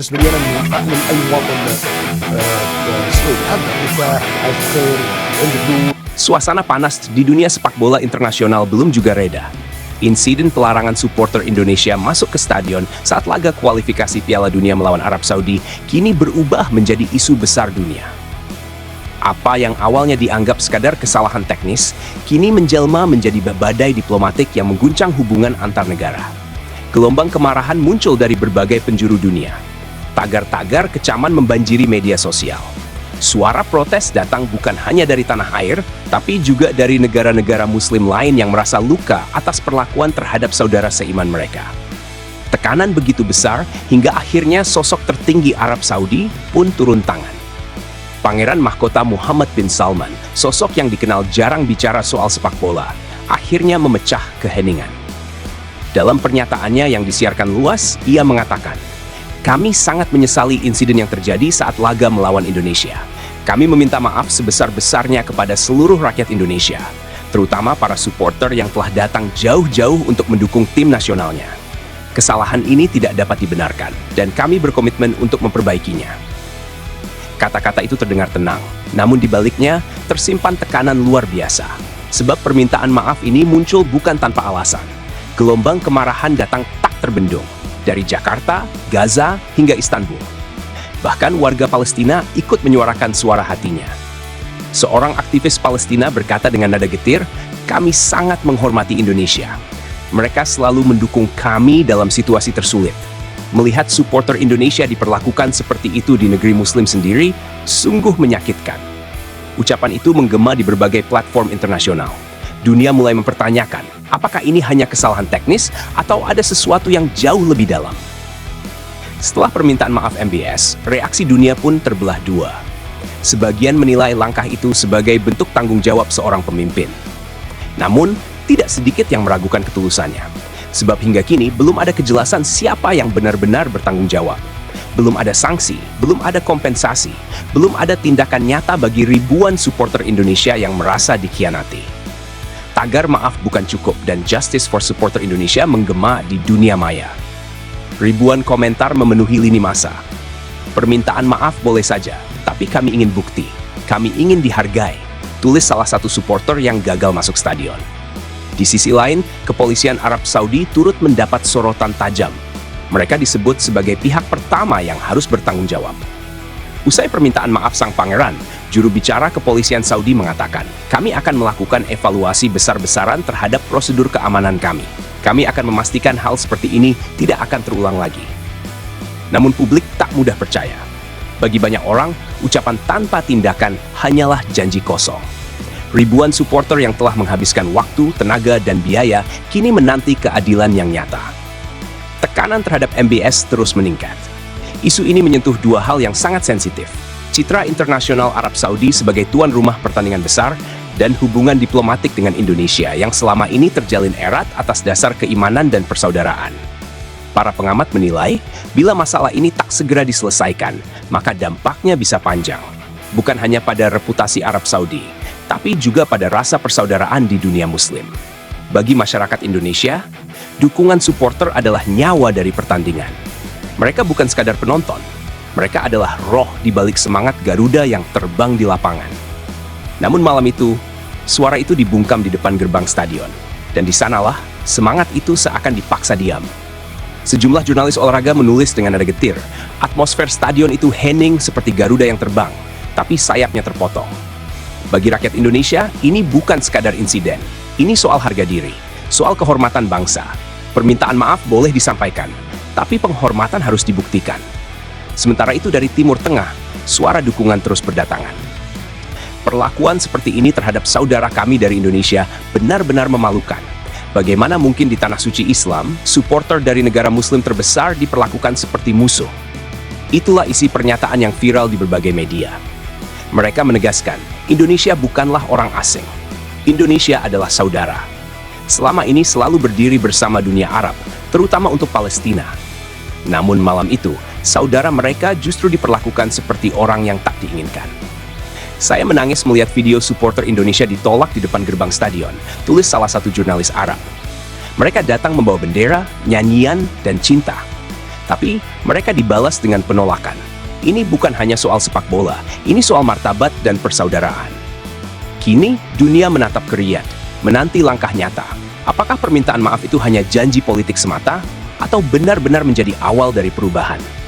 بالنسبة لي أنا من أي مواطن سعودي أبدأ مرتاح عايش بخير عندي هدوء. Suasana panas di dunia sepak bola internasional belum juga reda. Insiden pelarangan supporter Indonesia masuk ke stadion saat laga kualifikasi Piala Dunia melawan Arab Saudi kini berubah menjadi isu besar dunia. Apa yang awalnya dianggap sekadar kesalahan teknis, kini menjelma menjadi badai diplomatik yang mengguncang hubungan antar negara. Gelombang kemarahan muncul dari berbagai penjuru dunia. Tagar-tagar kecaman membanjiri media sosial. Suara protes datang bukan hanya dari tanah air, tapi juga dari negara-negara Muslim lain yang merasa luka atas perlakuan terhadap saudara seiman mereka. Tekanan begitu besar hingga akhirnya sosok tertinggi Arab Saudi pun turun tangan. Pangeran Mahkota Muhammad bin Salman, sosok yang dikenal jarang bicara soal sepak bola, akhirnya memecah keheningan. Dalam pernyataannya yang disiarkan luas, ia mengatakan, "Kami sangat menyesali insiden yang terjadi saat laga melawan Indonesia. Kami meminta maaf sebesar-besarnya kepada seluruh rakyat Indonesia, terutama para supporter yang telah datang jauh-jauh untuk mendukung tim nasionalnya. Kesalahan ini tidak dapat dibenarkan, dan kami berkomitmen untuk memperbaikinya." Kata-kata itu terdengar tenang, namun di baliknya tersimpan tekanan luar biasa. Sebab permintaan maaf ini muncul bukan tanpa alasan. Gelombang kemarahan datang tak terbendung. Dari Jakarta, Gaza, hingga Istanbul. Bahkan warga Palestina ikut menyuarakan suara hatinya. Seorang aktivis Palestina berkata dengan nada getir, "Kami sangat menghormati Indonesia. Mereka selalu mendukung kami dalam situasi tersulit. Melihat supporter Indonesia diperlakukan seperti itu di negeri Muslim sendiri, sungguh menyakitkan." Ucapan itu menggema di berbagai platform internasional. Dunia mulai mempertanyakan, apakah ini hanya kesalahan teknis atau ada sesuatu yang jauh lebih dalam? Setelah permintaan maaf MBS, reaksi dunia pun terbelah dua. Sebagian menilai langkah itu sebagai bentuk tanggung jawab seorang pemimpin. Namun, tidak sedikit yang meragukan ketulusannya. Sebab hingga kini belum ada kejelasan siapa yang benar-benar bertanggung jawab. Belum ada sanksi, belum ada kompensasi, belum ada tindakan nyata bagi ribuan supporter Indonesia yang merasa dikhianati. Tagar maaf bukan cukup dan Justice for Supporter Indonesia menggema di dunia maya. Ribuan komentar memenuhi lini masa. "Permintaan maaf boleh saja, tapi kami ingin bukti. Kami ingin dihargai," tulis salah satu supporter yang gagal masuk stadion. Di sisi lain, kepolisian Arab Saudi turut mendapat sorotan tajam. Mereka disebut sebagai pihak pertama yang harus bertanggung jawab. Usai permintaan maaf sang pangeran, juru bicara kepolisian Saudi mengatakan, "Kami akan melakukan evaluasi besar-besaran terhadap prosedur keamanan kami. Kami akan memastikan hal seperti ini tidak akan terulang lagi." Namun publik tak mudah percaya. Bagi banyak orang, ucapan tanpa tindakan hanyalah janji kosong. Ribuan supporter yang telah menghabiskan waktu, tenaga, dan biaya kini menanti keadilan yang nyata. Tekanan terhadap MBS terus meningkat. Isu ini menyentuh dua hal yang sangat sensitif. Citra internasional Arab Saudi sebagai tuan rumah pertandingan besar dan hubungan diplomatik dengan Indonesia yang selama ini terjalin erat atas dasar keimanan dan persaudaraan. Para pengamat menilai, bila masalah ini tak segera diselesaikan, maka dampaknya bisa panjang. Bukan hanya pada reputasi Arab Saudi, tapi juga pada rasa persaudaraan di dunia Muslim. Bagi masyarakat Indonesia, dukungan supporter adalah nyawa dari pertandingan. Mereka bukan sekadar penonton, mereka adalah roh di balik semangat Garuda yang terbang di lapangan. Namun malam itu, suara itu dibungkam di depan gerbang stadion, dan di sanalah semangat itu seakan dipaksa diam. Sejumlah jurnalis olahraga menulis dengan nada getir, atmosfer stadion itu hening seperti Garuda yang terbang, tapi sayapnya terpotong. Bagi rakyat Indonesia, ini bukan sekadar insiden, ini soal harga diri, soal kehormatan bangsa. Permintaan maaf boleh disampaikan, tapi penghormatan harus dibuktikan. Sementara itu dari Timur Tengah, suara dukungan terus berdatangan. Perlakuan seperti ini terhadap saudara kami dari Indonesia benar-benar memalukan. Bagaimana mungkin di tanah suci Islam, supporter dari negara Muslim terbesar diperlakukan seperti musuh? Itulah isi pernyataan yang viral di berbagai media. Mereka menegaskan, Indonesia bukanlah orang asing. Indonesia adalah saudara. Selama ini selalu berdiri bersama dunia Arab, terutama untuk Palestina. Namun malam itu, saudara mereka justru diperlakukan seperti orang yang tak diinginkan. "Saya menangis melihat video supporter Indonesia ditolak di depan gerbang stadion," tulis salah satu jurnalis Arab. "Mereka datang membawa bendera, nyanyian, dan cinta. Tapi mereka dibalas dengan penolakan. Ini bukan hanya soal sepak bola, ini soal martabat dan persaudaraan. Kini, dunia menatap ke Riyadh, menanti langkah nyata. Apakah permintaan maaf itu hanya janji politik semata, atau benar-benar menjadi awal dari perubahan?